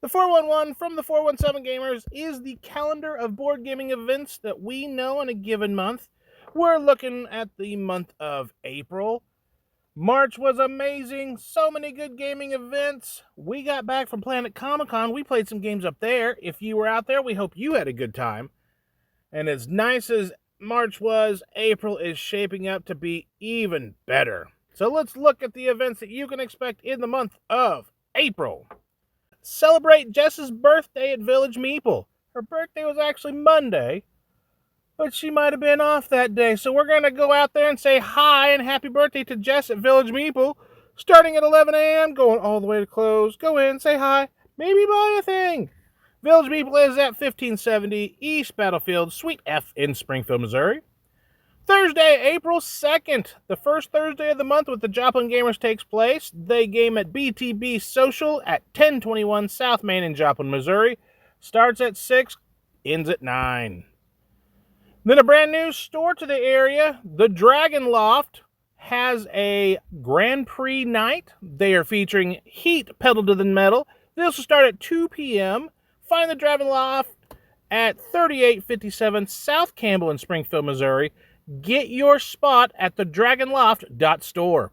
The 411 from the 417 Gamers is the calendar of board gaming events that we know in a given month. We're looking at the month of April. March was amazing. So many good gaming events. We got back from Planet Comic-Con. We played some games up there. If you were out there, we hope you had a good time. And as nice as March was, April is shaping up to be even better. So let's look at the events that you can expect in the month of April. Celebrate Jess's birthday at Village Meeple. Her birthday was actually Monday, but she might have been off that day. So we're going to go out there and say hi and happy birthday to Jess at Village Meeple, starting at 11 a.m., going all the way to close. Go in, say hi, maybe buy a thing. Village Meeple is at 1570 East Battlefield, Suite F in Springfield, Missouri. Thursday, April 2nd, the first Thursday of the month with the Joplin Gamers takes place. They game at BTB Social at 1021 South Main in Joplin, Missouri. Starts at 6, ends at 9. Then a brand new store to the area, the Dragon Loft, has a Grand Prix night. They are featuring Heat Pedal to the Metal. This will start at 2 p.m. Find the Dragon Loft at 3857 South Campbell in Springfield, Missouri. Get your spot at Thedragonloft.store.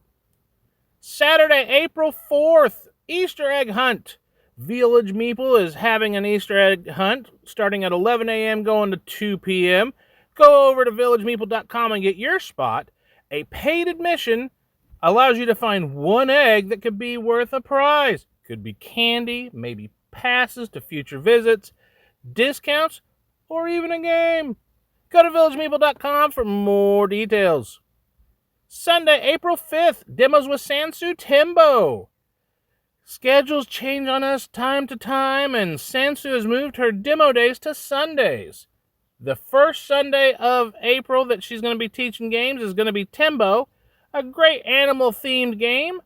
Saturday, April 4th, Easter egg hunt. Village Meeple is having an Easter egg hunt starting at 11 a.m. going to 2 p.m. Go over to villagemeeple.com and get your spot. A paid admission allows you to find one egg that could be worth a prize. Could be candy, maybe passes to future visits, discounts, or even a game. Go to villagemeeple.com for more details. Sunday, April 5th, demos with Saunsu Tembo. Schedules change on us time to time, and Saunsu has moved her demo days to Sundays. The first Sunday of April that she's going to be teaching games is going to be Tembo, a great animal-themed game.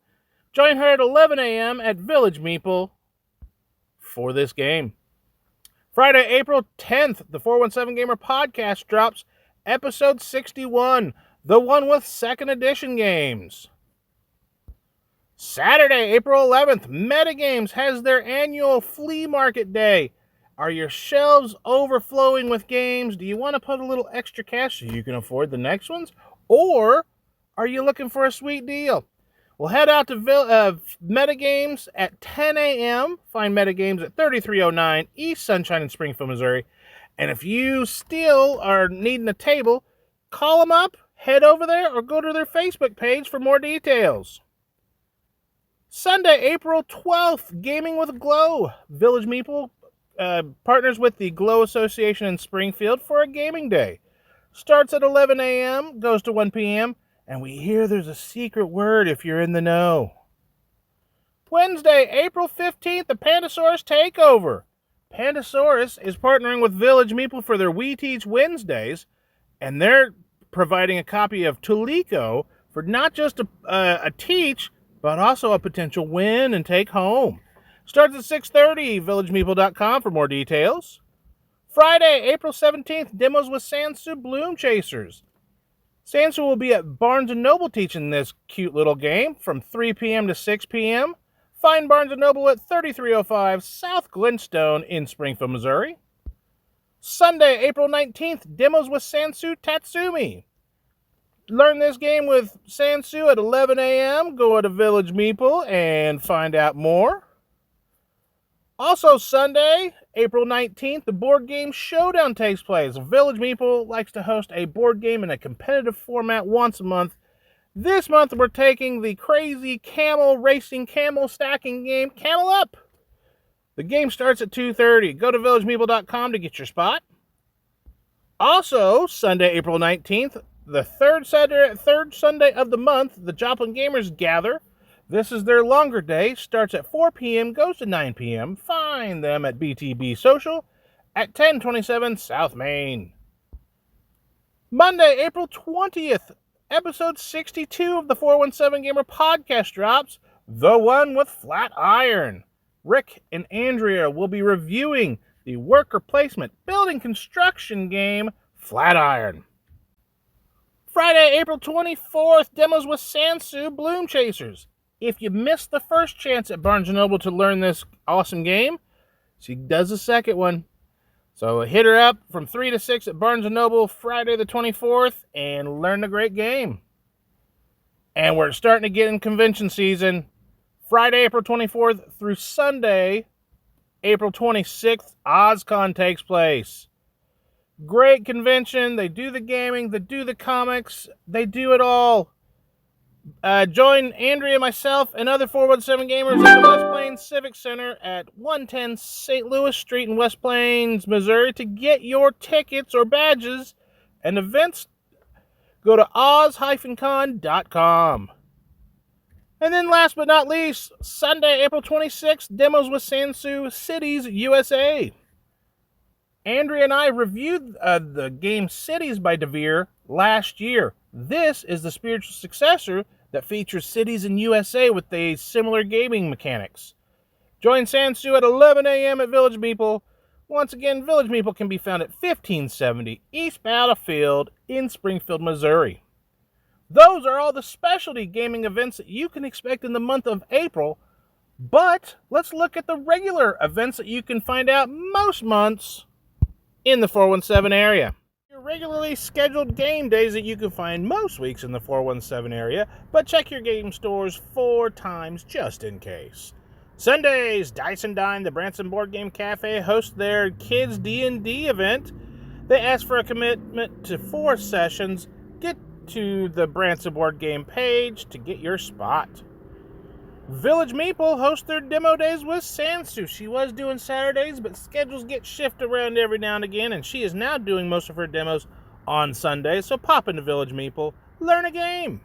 Join her at 11 a.m. at Village Meeple for this game. Friday, April 10th, the 417 Gamer podcast drops episode 61, the one with second edition games. Saturday, April 11th, Metagames has their annual flea market day. Are your shelves overflowing with games? Do you want to put a little extra cash so you can afford the next ones? Or are you looking for a sweet deal? Well, head out to Metagames at 10 a.m. Find Metagames at 3309 East Sunshine in Springfield, Missouri. And if you still are needing a table, call them up, head over there, or go to their Facebook page for more details. Sunday, April 12th, Gaming with Glow. Village Meeple partners with the Glow Association in Springfield for a gaming day. Starts at 11 a.m., goes to 1 p.m., and we hear there's a secret word if you're in the know. Wednesday, April 15th, the Pandasaurus Takeover. Pandasaurus is partnering with Village Meeple for their We Teach Wednesdays, and they're providing a copy of Tulico for not just a teach, but also a potential win and take home. Starts at 6:30, villagemeeple.com for more details. Friday, April 17th, demos with Saunsu Bloom Chasers. Saunsu will be at Barnes & Noble teaching this cute little game from 3 p.m. to 6 p.m. Find Barnes & Noble at 3305 South Glenstone in Springfield, Missouri. Sunday, April 19th, demos with Saunsu Tatsumi. Learn this game with Saunsu at 11 a.m. Go to Village Meeple and find out more. Also Sunday, April 19th, the Board Game Showdown takes place. Village Meeple likes to host a board game in a competitive format once a month. This month we're taking the crazy camel racing, camel stacking game, Camel Up. The game starts at 2:30. Go to villagemeeple.com to get your spot. Also, Sunday, April 19th, the third Sunday of the month, the Joplin Gamers gather. This is their longer day, starts at 4 p.m., goes to 9 p.m. Find them at BTB Social at 1027 South Main. Monday, April 20th, episode 62 of the 417 Gamer podcast drops, the one with Flat Iron. Rick and Andrea will be reviewing the worker placement building construction game, Flat Iron. Friday, April 24th, demos with Saunsu Bloom Chasers. If you missed the first chance at Barnes & Noble to learn this awesome game, She does the second one. So hit her up from 3 to 6 at Barnes & Noble Friday the 24th and learn the great game. And we're starting to get in convention season. Friday, April 24th through Sunday, April 26th, OzCon takes place. Great convention. They do the gaming, they do the comics, they do it all. Join Andrea, myself, and other 417 Gamers at the West Plains Civic Center at 110 St. Louis Street in West Plains, Missouri to get your tickets or badges and events. Go to oz-con.com. And then last but not least, Sunday, April 26th, demos with Saunsu Cities, USA. Andrea and I reviewed the game Cities by DeVere last year. This is the spiritual successor that features Cities in USA with a similar gaming mechanics. Join Saunsu at 11 a.m. at Village Meeple. Once again, Village Meeple can be found at 1570 East Battlefield in Springfield, Missouri. Those are all the specialty gaming events that you can expect in the month of April. But let's look at the regular events that you can find out most months in the 417 area. Your regularly scheduled game days that you can find most weeks in the 417 area, but check your game stores 4 times just in case. Sundays, Dice and Dine, the Branson Board Game Cafe, host their Kids D&D event. They ask for a commitment to 4 sessions. Get to the Branson Board Game page to get your spot. Village Meeple hosts their demo days with Saunsu. She was doing Saturdays, but schedules get shifted around every now and again, and she is now doing most of her demos on Sundays, so pop into Village Meeple, learn a game.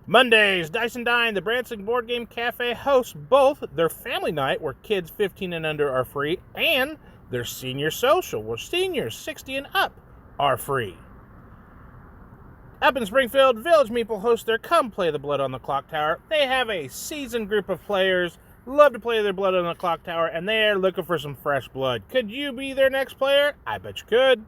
Mondays, Dice and Dine, the Branson Board Game Cafe hosts both their family night, where kids 15 and under are free, and their senior social, where seniors 60 and up are free. Up in Springfield, Village Meeple hosts their Come Play the Blood on the Clock Tower. They have a seasoned group of players, love to play their blood on the clock tower, and they're looking for some fresh blood. Could you be their next player? I bet you could.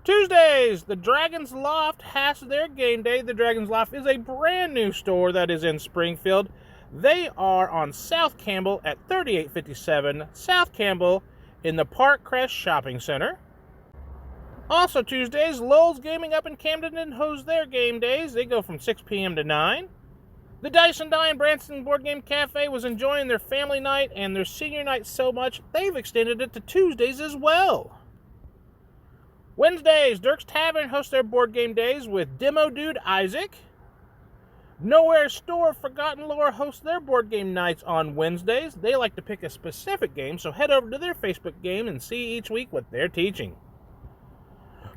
Tuesdays, the Dragon Loft has their game day. The Dragon Loft is a brand new store that is in Springfield. They are on South Campbell at 3857 South Campbell in the Park Crest Shopping Center. Also Tuesdays, Lowell's Gaming up in Camden hosts their game days. They go from 6 p.m. to 9. The Dice and Dine Branson Board Game Cafe was enjoying their family night and their senior night so much, they've extended it to Tuesdays as well. Wednesdays, Dirk's Tavern hosts their board game days with Demo Dude Isaac. Nowhere Store Forgotten Lore hosts their board game nights on Wednesdays. They like to pick a specific game, so head over to their Facebook game and see each week what they're teaching.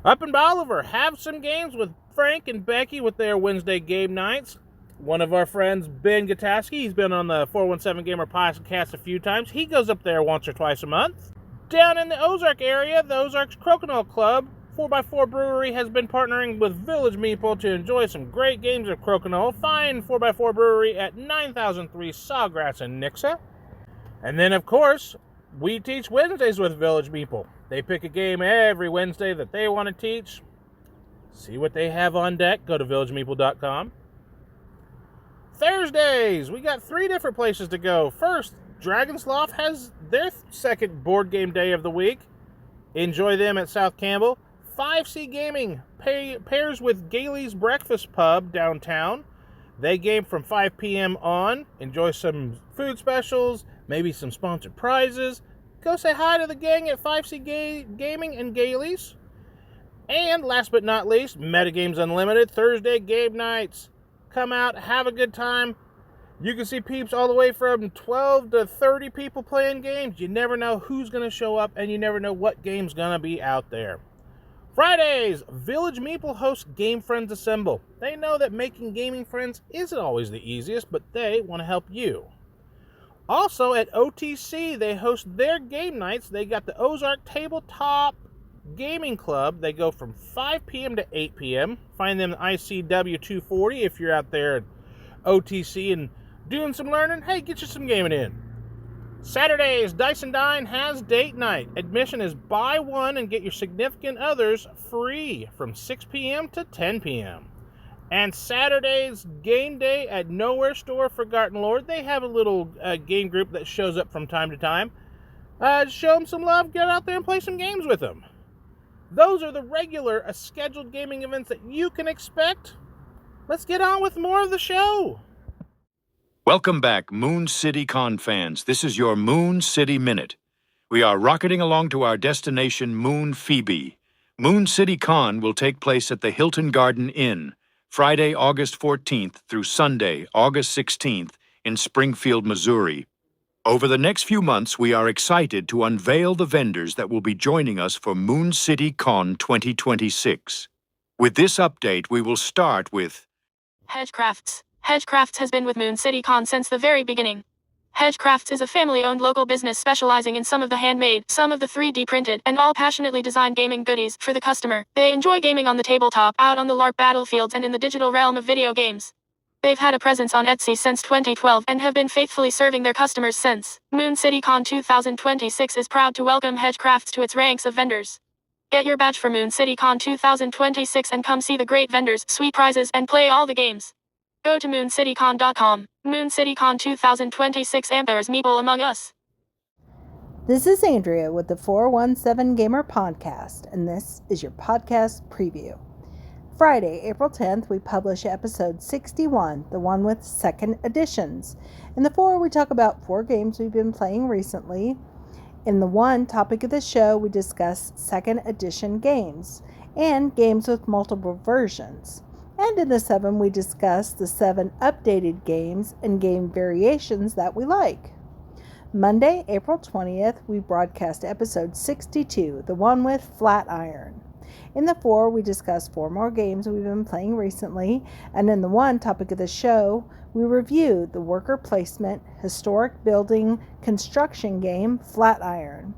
Up in Bolivar, have some games with Frank and Becky with their Wednesday game nights. One of our friends, Ben Gataski, he's been on the 417 Gamer podcast a few times. He goes up there once or twice a month. Down in the Ozark area, the Ozarks Crokinole Club, 4x4 Brewery has been partnering with Village Meeple to enjoy some great games of Crokinole. Find 4x4 Brewery at 9003 Sawgrass in Nixa. And then, of course, we teach Wednesdays with Village Meeple. They pick a game every Wednesday that they want to teach. See what they have on deck. Go to villagemeeple.com. Thursdays, we got 3 different places to go. First, Dragon Loft has their second board game day of the week. Enjoy them at South Campbell. 5C Gaming pairs with Gailey's Breakfast Pub downtown. They game from 5 p.m. on. Enjoy some food specials, maybe some sponsored prizes. Go say hi to the gang at 5C Gaming and Gailey's. And last but not least, Metagames Unlimited Thursday game nights. Come out, have a good time. You can see peeps all the way from 12 to 30 people playing games. You never know who's going to show up, and you never know what game's going to be out there. Fridays, Village Meeple hosts Game Friends Assemble. They know that making gaming friends isn't always the easiest, but they want to help you. Also, at OTC, they host their game nights. They got the Ozark Tabletop Gaming Club. They go from 5 p.m. to 8 p.m. Find them at ICW 240 if you're out there at OTC and doing some learning. Hey, get you some gaming in. Saturdays, Dice and Dine has date night. Admission is buy one and get your significant others free from 6 p.m. to 10 p.m. And Saturday's game day at Nowhere Store Forgotten Lore. They have a little game group that shows up from time to time. Show them some love, get out there and play some games with them. Those are the regular scheduled gaming events that you can expect. Let's get on with more of the show. Welcome back, MoonCityCon fans. This is your Moon City Minute. We are rocketing along to our destination, Moon Phoebe. MoonCityCon will take place at the Hilton Garden Inn, Friday, August 14th through Sunday, August 16th in Springfield, Missouri. Over the next few months, we are excited to unveil the vendors that will be joining us for MoonCityCon 2026. With this update, we will start with Hedgecrafts. Hedgecrafts has been with MoonCityCon since the very beginning. Hedgecrafts is a family-owned local business specializing in some of the handmade, some of the 3D printed, and all passionately designed gaming goodies for the customer. They enjoy gaming on the tabletop, out on the LARP battlefields, and in the digital realm of video games. They've had a presence on Etsy since 2012 and have been faithfully serving their customers since. MoonCityCon 2026 is proud to welcome Hedgecrafts to its ranks of vendors. Get your badge for MoonCityCon 2026 and come see the great vendors, sweet prizes, and play all the games. Go to MoonCityCon.com. MoonCityCon 2026 There's Meeple among us. This is Andrea with the 417 Gamer Podcast, and this is your podcast preview. Friday, April 10th, we publish episode 61, the one with second editions. In the 4, we talk about 4 games we've been playing recently. In the 1 topic of the show, we discuss second edition games and games with multiple versions. And in the 7, we discuss the 7 updated games and game variations that we like. Monday, April 20th, we broadcast episode 62, the one with Flatiron. In the 4, we discuss 4 more games we've been playing recently, and in the 1 topic of the show, we review the worker placement historic building construction game Flatiron,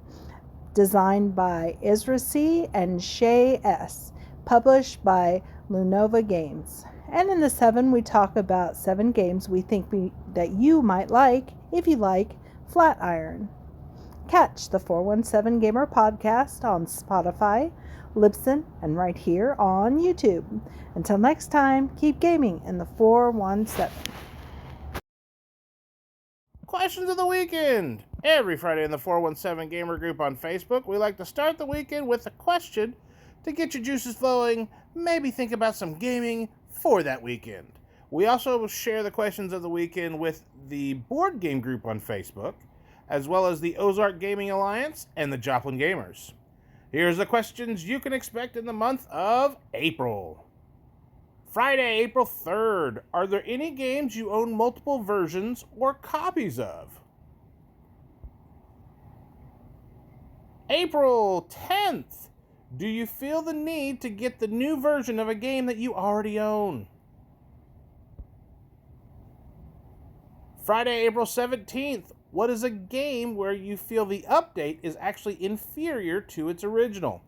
designed by Ezra C. and Shay S., published by Lunova Games. And in the 7, we talk about 7 games we think that you might like if you like Flatiron. Catch the 417 Gamer Podcast on Spotify, Libsyn, and right here on YouTube. Until next time, keep gaming in the 417. Questions of the weekend. Every Friday in the 417 Gamer group on Facebook, we like to start the weekend with a question to get your juices flowing, maybe think about some gaming for that weekend. We also share the questions of the weekend with the board game group on Facebook, as well as the Ozark Gaming Alliance and the Joplin Gamers. Here's the questions you can expect in the month of April. Friday, April 3rd. Are there any games you own multiple versions or copies of? April 10th. Do you feel the need to get the new version of a game that you already own? Friday, April 17th. What is a game where you feel the update is actually inferior to its original?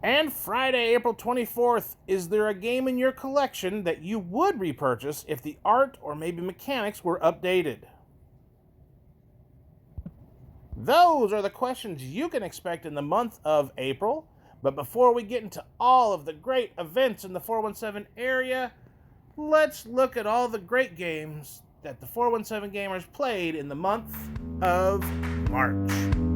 And Friday, April 24th. Is there a game in your collection that you would repurchase if the art or maybe mechanics were updated? Those are the questions you can expect in the month of April. But before we get into all of the great events in the 417 area, let's look at all the great games that the 417 Gamers played in the month of March.